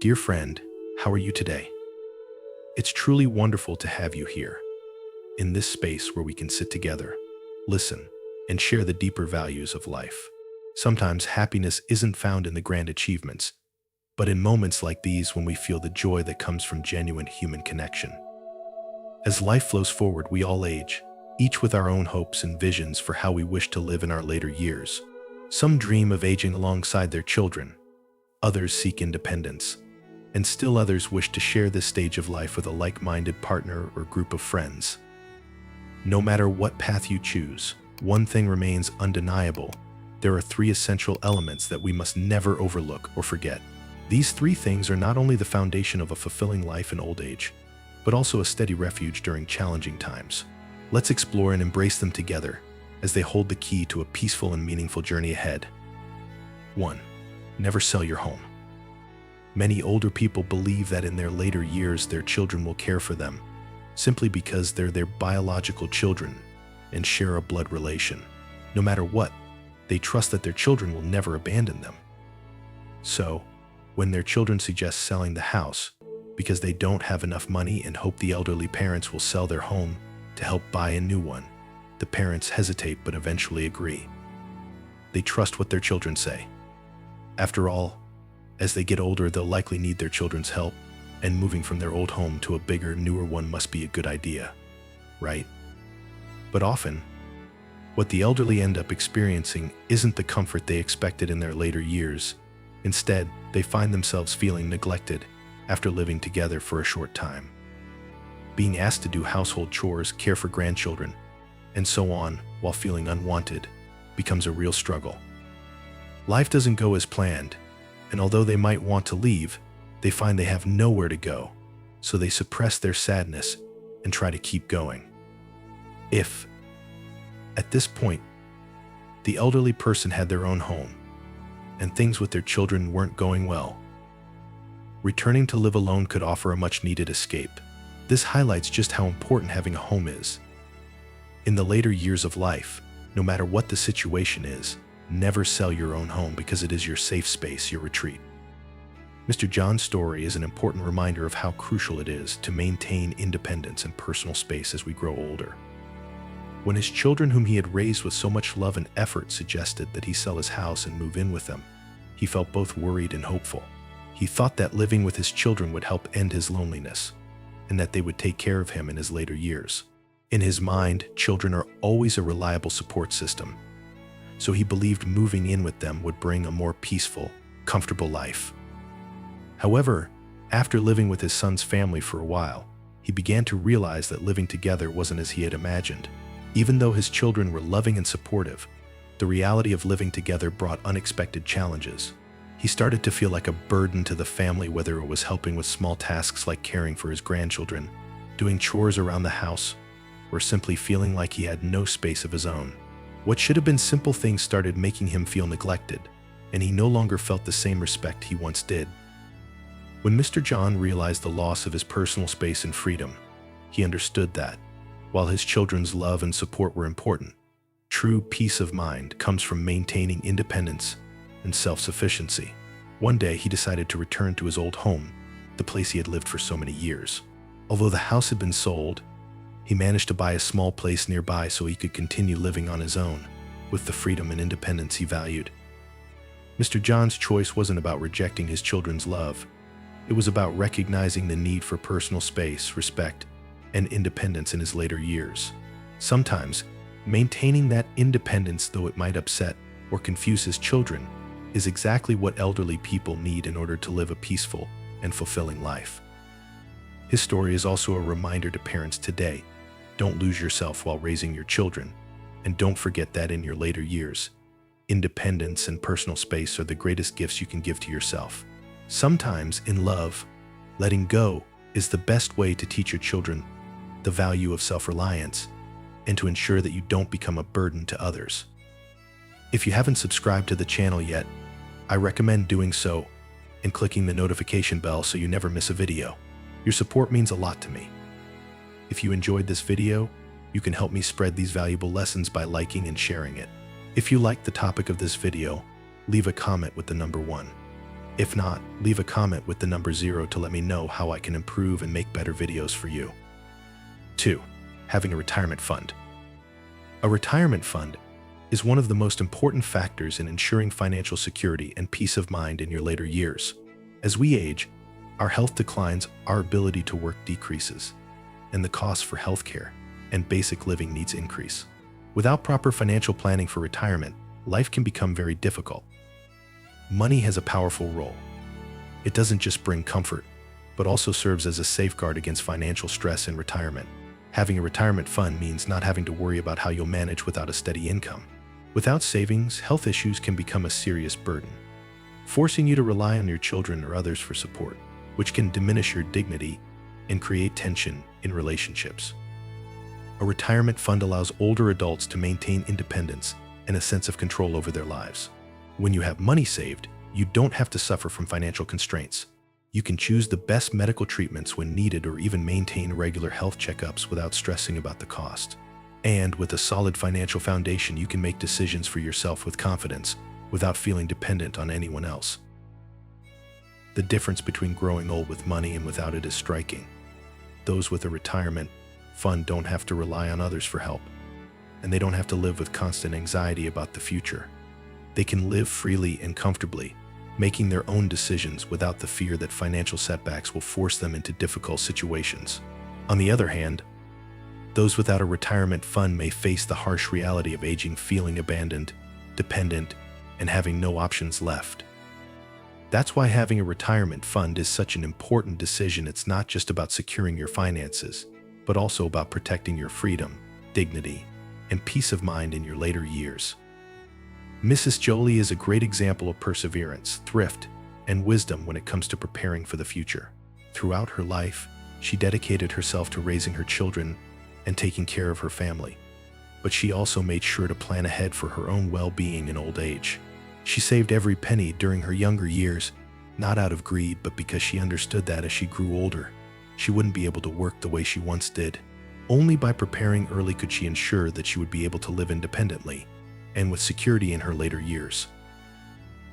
Dear friend, how are you today? It's truly wonderful to have you here, in this space where we can sit together, listen, and share the deeper values of life. Sometimes happiness isn't found in the grand achievements, but in moments like these when we feel the joy that comes from genuine human connection. As life flows forward, we all age, each with our own hopes and visions for how we wish to live in our later years. Some dream of aging alongside their children, others seek independence, and still others wish to share this stage of life with a like-minded partner or group of friends. No matter what path you choose, one thing remains undeniable. There are three essential elements that we must never overlook or forget. These three things are not only the foundation of a fulfilling life in old age, but also a steady refuge during challenging times. Let's explore and embrace them together, as they hold the key to a peaceful and meaningful journey ahead. 1. Never sell your home. Many older people believe that in their later years their children will care for them, simply because they're their biological children and share a blood relation. No matter what, they trust that their children will never abandon them. So, when their children suggest selling the house because they don't have enough money and hope the elderly parents will sell their home to help buy a new one, the parents hesitate but eventually agree. They trust what their children say. After all, as they get older, they'll likely need their children's help, and moving from their old home to a bigger, newer one must be a good idea, right? But often, what the elderly end up experiencing isn't the comfort they expected in their later years. Instead, they find themselves feeling neglected after living together for a short time. Being asked to do household chores, care for grandchildren, and so on while feeling unwanted becomes a real struggle. Life doesn't go as planned, and although they might want to leave, they find they have nowhere to go, so they suppress their sadness and try to keep going. If, at this point, the elderly person had their own home, and things with their children weren't going well, returning to live alone could offer a much-needed escape. This highlights just how important having a home is. In the later years of life, no matter what the situation is, never sell your own home because it is your safe space, your retreat. Mr. John's story is an important reminder of how crucial it is to maintain independence and personal space as we grow older. When his children, whom he had raised with so much love and effort, suggested that he sell his house and move in with them, he felt both worried and hopeful. He thought that living with his children would help end his loneliness, and that they would take care of him in his later years. In his mind, children are always a reliable support system, so he believed moving in with them would bring a more peaceful, comfortable life. However, after living with his son's family for a while, he began to realize that living together wasn't as he had imagined. Even though his children were loving and supportive, the reality of living together brought unexpected challenges. He started to feel like a burden to the family, whether it was helping with small tasks like caring for his grandchildren, doing chores around the house, or simply feeling like he had no space of his own. What should have been simple things started making him feel neglected, and he no longer felt the same respect he once did. When Mr. John realized the loss of his personal space and freedom, he understood that, while his children's love and support were important, true peace of mind comes from maintaining independence and self-sufficiency. One day, he decided to return to his old home, the place he had lived for so many years. Although the house had been sold, he managed to buy a small place nearby so he could continue living on his own, with the freedom and independence he valued. Mr. John's choice wasn't about rejecting his children's love. It was about recognizing the need for personal space, respect, and independence in his later years. Sometimes, maintaining that independence, though it might upset or confuse his children, is exactly what elderly people need in order to live a peaceful and fulfilling life. His story is also a reminder to parents today: don't lose yourself while raising your children, and don't forget that in your later years, independence and personal space are the greatest gifts you can give to yourself. Sometimes, in love, letting go is the best way to teach your children the value of self-reliance and to ensure that you don't become a burden to others. If you haven't subscribed to the channel yet, I recommend doing so and clicking the notification bell so you never miss a video. Your support means a lot to me. If you enjoyed this video, you can help me spread these valuable lessons by liking and sharing it. If you liked the topic of this video, leave a comment with the number 1. If not, leave a comment with the number 0 to let me know how I can improve and make better videos for you. 2. Having a retirement fund. A retirement fund is one of the most important factors in ensuring financial security and peace of mind in your later years. As we age, our health declines, our ability to work decreases, and the costs for healthcare and basic living needs increase. Without proper financial planning for retirement, life can become very difficult. Money has a powerful role. It doesn't just bring comfort, but also serves as a safeguard against financial stress in retirement. Having a retirement fund means not having to worry about how you'll manage without a steady income. Without savings, health issues can become a serious burden, forcing you to rely on your children or others for support, which can diminish your dignity and create tension in relationships. A retirement fund allows older adults to maintain independence and a sense of control over their lives. When you have money saved, you don't have to suffer from financial constraints. You can choose the best medical treatments when needed or even maintain regular health checkups without stressing about the cost. And with a solid financial foundation, you can make decisions for yourself with confidence without feeling dependent on anyone else. The difference between growing old with money and without it is striking. Those with a retirement fund don't have to rely on others for help, and they don't have to live with constant anxiety about the future. They can live freely and comfortably, making their own decisions without the fear that financial setbacks will force them into difficult situations. On the other hand, those without a retirement fund may face the harsh reality of aging, feeling abandoned, dependent, and having no options left. That's why having a retirement fund is such an important decision. It's not just about securing your finances, but also about protecting your freedom, dignity, and peace of mind in your later years. Mrs. Jolie is a great example of perseverance, thrift, and wisdom when it comes to preparing for the future. Throughout her life, she dedicated herself to raising her children and taking care of her family. But she also made sure to plan ahead for her own well-being in old age. She saved every penny during her younger years, not out of greed, but because she understood that as she grew older, she wouldn't be able to work the way she once did. Only by preparing early could she ensure that she would be able to live independently and with security in her later years.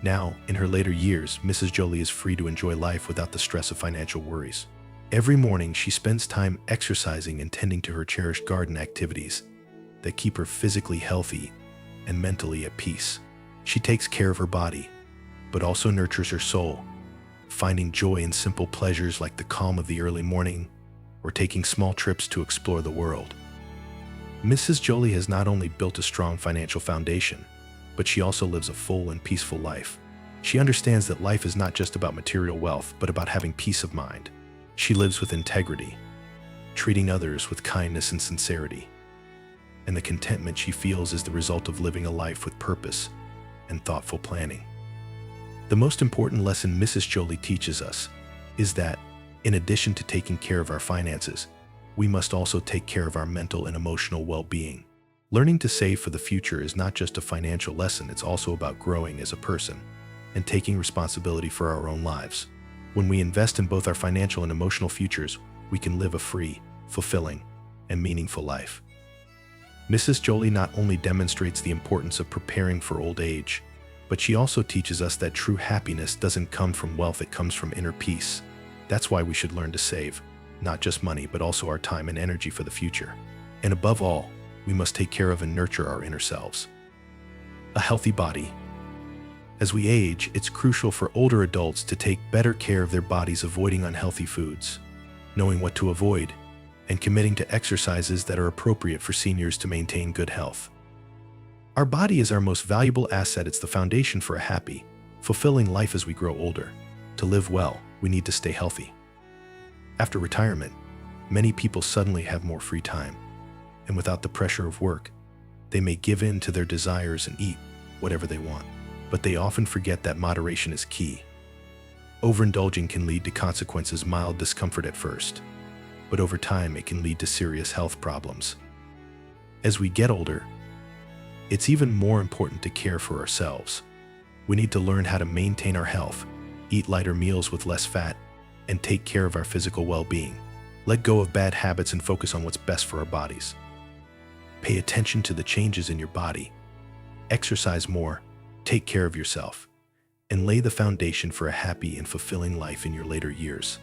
Now, in her later years, Mrs. Jolie is free to enjoy life without the stress of financial worries. Every morning, she spends time exercising and tending to her cherished garden activities that keep her physically healthy and mentally at peace. She takes care of her body, but also nurtures her soul, finding joy in simple pleasures like the calm of the early morning or taking small trips to explore the world. Mrs. Jolie has not only built a strong financial foundation, but she also lives a full and peaceful life. She understands that life is not just about material wealth, but about having peace of mind. She lives with integrity, treating others with kindness and sincerity. And the contentment she feels is the result of living a life with purpose and thoughtful planning. The most important lesson Mrs. Jolie teaches us is that, in addition to taking care of our finances, we must also take care of our mental and emotional well-being. Learning to save for the future is not just a financial lesson, it's also about growing as a person and taking responsibility for our own lives. When we invest in both our financial and emotional futures, we can live a free, fulfilling, and meaningful life. Mrs. Jolie not only demonstrates the importance of preparing for old age, but she also teaches us that true happiness doesn't come from wealth, it comes from inner peace. That's why we should learn to save, not just money, but also our time and energy for the future. And above all, we must take care of and nurture our inner selves. A healthy body. As we age, it's crucial for older adults to take better care of their bodies, avoiding unhealthy foods, knowing what to avoid, and committing to exercises that are appropriate for seniors to maintain good health. Our body is our most valuable asset. It's the foundation for a happy, fulfilling life as we grow older. To live well, we need to stay healthy. After retirement, many people suddenly have more free time, and without the pressure of work, they may give in to their desires and eat whatever they want. But they often forget that moderation is key. Overindulging can lead to consequences: mild discomfort at first, but over time it can lead to serious health problems. As we get older, it's even more important to care for ourselves. We need to learn how to maintain our health, eat lighter meals with less fat, and take care of our physical well-being. Let go of bad habits and focus on what's best for our bodies. Pay attention to the changes in your body. Exercise more, take care of yourself, and lay the foundation for a happy and fulfilling life in your later years.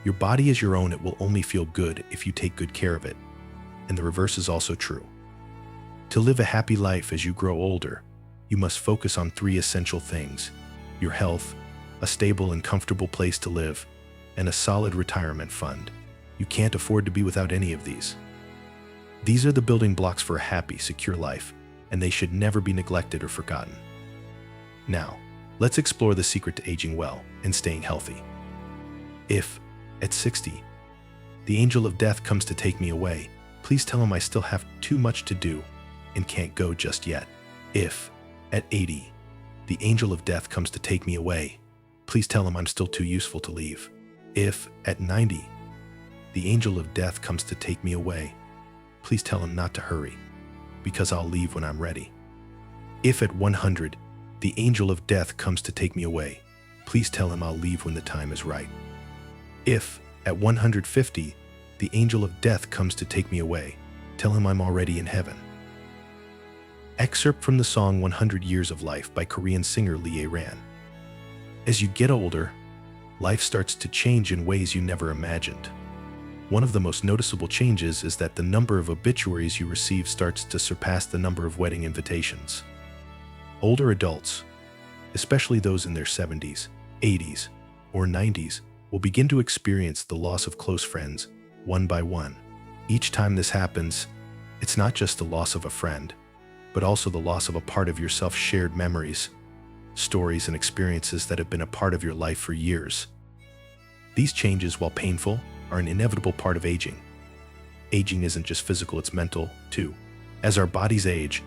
Your body is your own. It will only feel good if you take good care of it, and the reverse is also true. To live a happy life as you grow older, you must focus on 3 essential things: your health, a stable and comfortable place to live, and a solid retirement fund. You can't afford to be without any of these. These are the building blocks for a happy, secure life, and they should never be neglected or forgotten. Now, let's explore the secret to aging well and staying healthy. If, at 60, the angel of death comes to take me away, please tell him I still have too much to do and can't go just yet. If, at 80, the angel of death comes to take me away, please tell him I'm still too useful to leave. If, at 90, the angel of death comes to take me away, please tell him not to hurry, because I'll leave when I'm ready. If, at 100, the angel of death comes to take me away, please tell him I'll leave when the time is right. If, at 150, the angel of death comes to take me away, tell him I'm already in heaven. Excerpt from the song 100 Years of Life by Korean singer Lee Ran. As you get older, life starts to change in ways you never imagined. One of the most noticeable changes is that the number of obituaries you receive starts to surpass the number of wedding invitations. Older adults, especially those in their 70s, 80s, or 90s, will begin to experience the loss of close friends, one by one. Each time this happens, it's not just the loss of a friend, but also the loss of a part of yourself, shared memories, stories, and experiences that have been a part of your life for years. These changes, while painful, are an inevitable part of aging. Aging isn't just physical, it's mental, too. As our bodies age,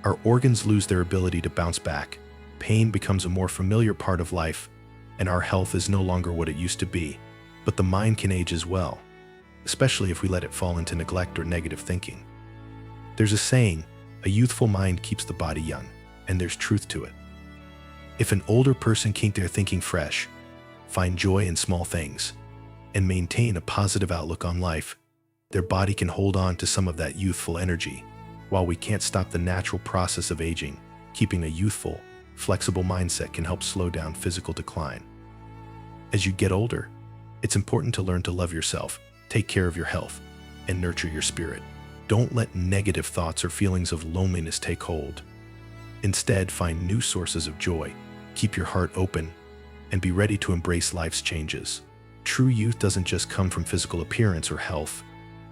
our organs lose their ability to bounce back, pain becomes a more familiar part of life, and our health is no longer what it used to be. But the mind can age as well, especially if we let it fall into neglect or negative thinking. There's a saying, a youthful mind keeps the body young, and there's truth to it. If an older person can keep their thinking fresh, find joy in small things, and maintain a positive outlook on life, their body can hold on to some of that youthful energy. While we can't stop the natural process of aging, keeping a youthful, flexible mindset can help slow down physical decline. As you get older, it's important to learn to love yourself, take care of your health, and nurture your spirit. Don't let negative thoughts or feelings of loneliness take hold. Instead, find new sources of joy, keep your heart open, and be ready to embrace life's changes. True youth doesn't just come from physical appearance or health.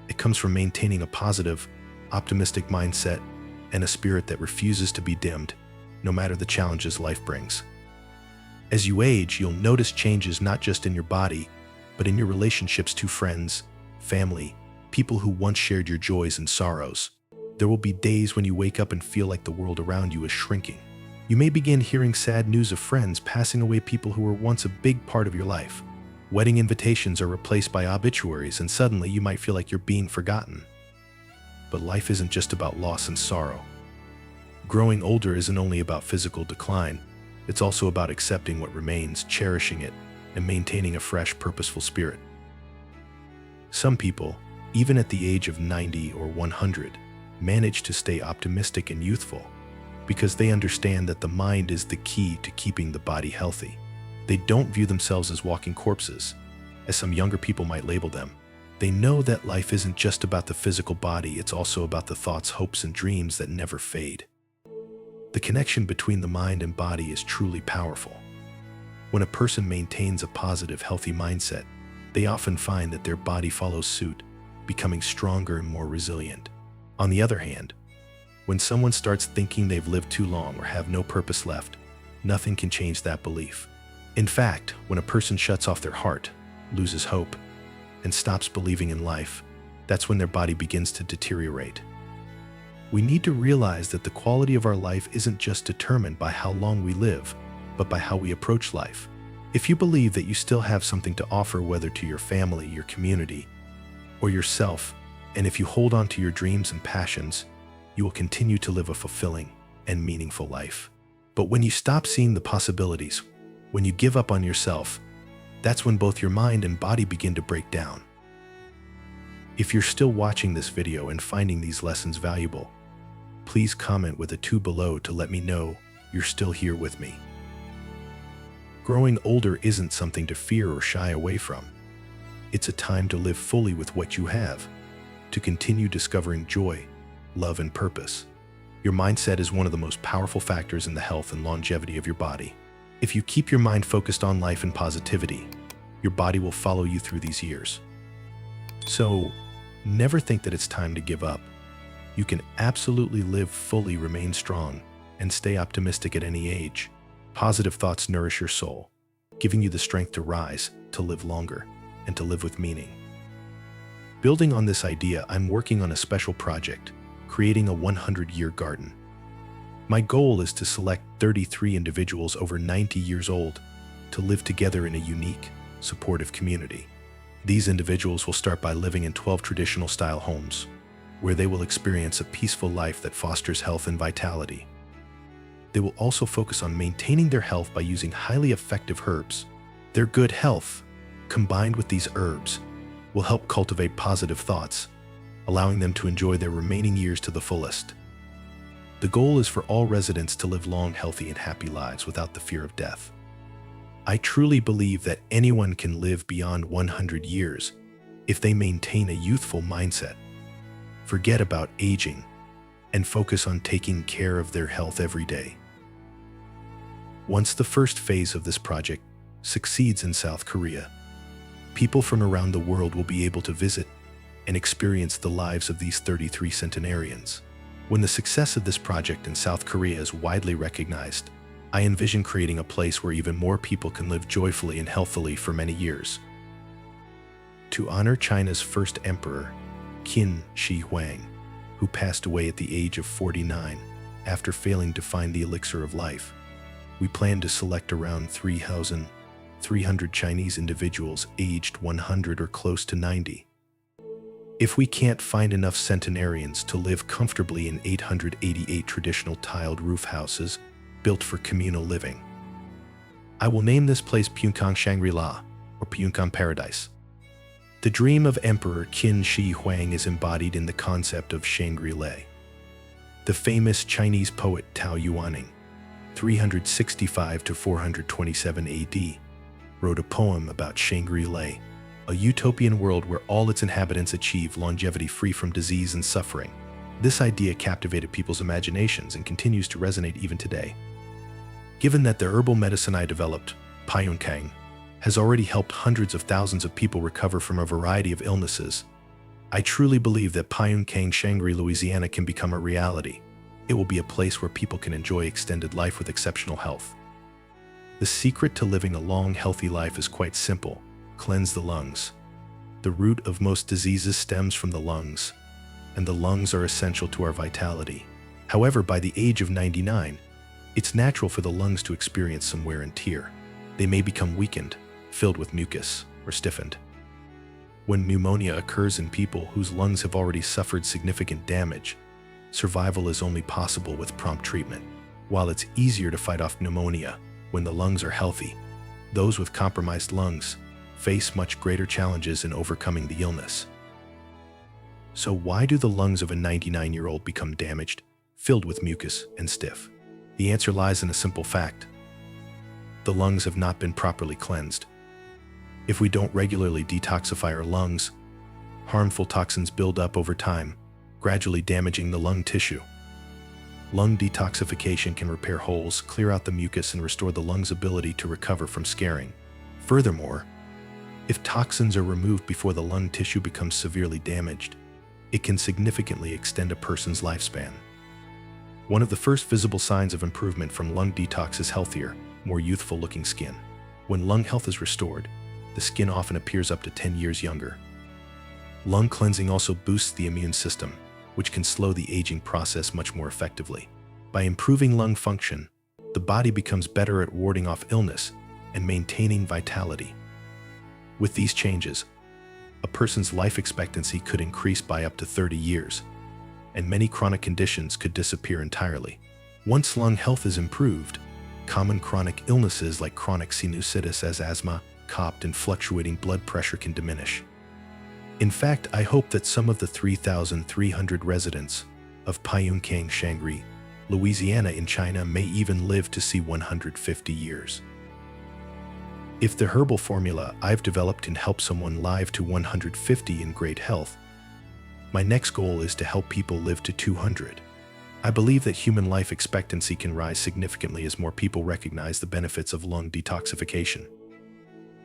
It comes from maintaining a positive, optimistic mindset and a spirit that refuses to be dimmed, no matter the challenges life brings. As you age, you'll notice changes not just in your body, but in your relationships to friends, family, people who once shared your joys and sorrows. There will be days when you wake up and feel like the world around you is shrinking. You may begin hearing sad news of friends passing away, people who were once a big part of your life. Wedding invitations are replaced by obituaries, and suddenly you might feel like you're being forgotten. But life isn't just about loss and sorrow. Growing older isn't only about physical decline, it's also about accepting what remains, cherishing it, and maintaining a fresh, purposeful spirit. Some people, even at the age of 90 or 100, manage to stay optimistic and youthful because they understand that the mind is the key to keeping the body healthy. They don't view themselves as walking corpses, as some younger people might label them. They know that life isn't just about the physical body, it's also about the thoughts, hopes, and dreams that never fade. The connection between the mind and body is truly powerful. When a person maintains a positive, healthy mindset, they often find that their body follows suit, becoming stronger and more resilient. On the other hand, when someone starts thinking they've lived too long or have no purpose left, nothing can change that belief. In fact, when a person shuts off their heart, loses hope, and stops believing in life, that's when their body begins to deteriorate. We need to realize that the quality of our life isn't just determined by how long we live, but by how we approach life. If you believe that you still have something to offer, whether to your family, your community, or yourself, and if you hold on to your dreams and passions, you will continue to live a fulfilling and meaningful life. But when you stop seeing the possibilities, when you give up on yourself, that's when both your mind and body begin to break down. If you're still watching this video and finding these lessons valuable, please comment with a 2 below to let me know you're still here with me. Growing older isn't something to fear or shy away from. It's a time to live fully with what you have, to continue discovering joy, love, and purpose. Your mindset is one of the most powerful factors in the health and longevity of your body. If you keep your mind focused on life and positivity, your body will follow you through these years. So, never think that it's time to give up. You can absolutely live fully, remain strong, and stay optimistic at any age. Positive thoughts nourish your soul, giving you the strength to rise, to live longer, and to live with meaning. Building on this idea, I'm working on a special project, creating a 100-year garden. My goal is to select 33 individuals over 90 years old to live together in a unique, supportive community. These individuals will start by living in 12 traditional-style homes, where they will experience a peaceful life that fosters health and vitality. They will also focus on maintaining their health by using highly effective herbs. Their good health, combined with these herbs, will help cultivate positive thoughts, allowing them to enjoy their remaining years to the fullest. The goal is for all residents to live long, healthy, and happy lives without the fear of death. I truly believe that anyone can live beyond 100 years if they maintain a youthful mindset, forget about aging, and focus on taking care of their health every day. Once the first phase of this project succeeds in South Korea, people from around the world will be able to visit and experience the lives of these 33 centenarians. When the success of this project in South Korea is widely recognized, I envision creating a place where even more people can live joyfully and healthily for many years. To honor China's first emperor, Qin Shi Huang, who passed away at the age of 49 after failing to find the elixir of life, we plan to select around 3,300 Chinese individuals aged 100 or close to 90. If we can't find enough centenarians to live comfortably in 888 traditional tiled roof houses built for communal living, I will name this place Pyeongchang Shangri-La, or Pyeongchang Paradise. The dream of Emperor Qin Shi Huang is embodied in the concept of Shangri-La. The famous Chinese poet Tao Yuaning, 365 to 427 AD, wrote a poem about Shangri-La, a utopian world where all its inhabitants achieve longevity free from disease and suffering. This idea captivated people's imaginations and continues to resonate even today. Given that the herbal medicine I developed, Pyeongchang, has already helped hundreds of thousands of people recover from a variety of illnesses, I truly believe that Pyeongchang Shangri, Louisiana can become a reality. It will be a place where people can enjoy extended life with exceptional health. The secret to living a long, healthy life is quite simple: cleanse the lungs. The root of most diseases stems from the lungs, and the lungs are essential to our vitality. However, by the age of 99, it's natural for the lungs to experience some wear and tear. They may become weakened, filled with mucus, or stiffened. When pneumonia occurs in people whose lungs have already suffered significant damage, survival is only possible with prompt treatment. While it's easier to fight off pneumonia when the lungs are healthy, those with compromised lungs face much greater challenges in overcoming the illness. So why do the lungs of a 99-year-old become damaged, filled with mucus, and stiff? The answer lies in a simple fact: the lungs have not been properly cleansed. If we don't regularly detoxify our lungs, harmful toxins build up over time, gradually damaging the lung tissue. Lung detoxification can repair holes, clear out the mucus, and restore the lung's ability to recover from scarring. Furthermore, if toxins are removed before the lung tissue becomes severely damaged, it can significantly extend a person's lifespan. One of the first visible signs of improvement from lung detox is healthier, more youthful-looking skin. When lung health is restored, the skin often appears up to 10 years younger. Lung cleansing also boosts the immune system, which can slow the aging process much more effectively. By improving lung function, the body becomes better at warding off illness and maintaining vitality. With these changes, a person's life expectancy could increase by up to 30 years, and many chronic conditions could disappear entirely. Once lung health is improved, common chronic illnesses like chronic sinusitis as asthma, COPD, and fluctuating blood pressure can diminish. In fact, I hope that some of the 3,300 residents of Pyeongchang Shangri, Louisiana in China may even live to see 150 years. If the herbal formula I've developed can help someone live to 150 in great health, my next goal is to help people live to 200. I believe that human life expectancy can rise significantly as more people recognize the benefits of lung detoxification.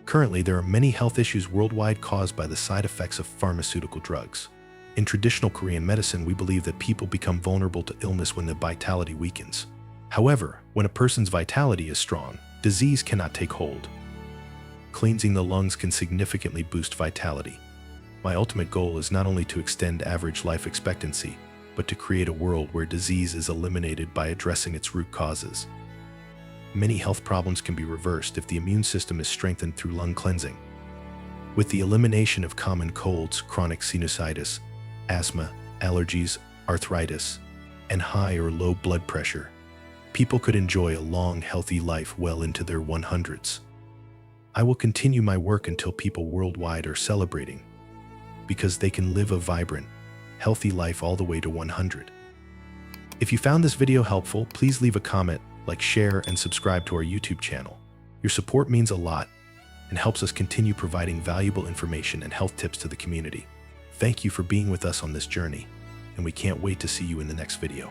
Currently, there are many health issues worldwide caused by the side effects of pharmaceutical drugs. In traditional Korean medicine, we believe that people become vulnerable to illness when their vitality weakens. However, when a person's vitality is strong, disease cannot take hold. Cleansing the lungs can significantly boost vitality. My ultimate goal is not only to extend average life expectancy, but to create a world where disease is eliminated by addressing its root causes. Many health problems can be reversed if the immune system is strengthened through lung cleansing. With the elimination of common colds, chronic sinusitis, asthma, allergies, arthritis, and high or low blood pressure, people could enjoy a long, healthy life well into their 100s. I will continue my work until people worldwide are celebrating, because they can live a vibrant, healthy life all the way to 100. If you found this video helpful, please leave a comment, like, share, and subscribe to our YouTube channel. Your support means a lot and helps us continue providing valuable information and health tips to the community. Thank you for being with us on this journey, and we can't wait to see you in the next video.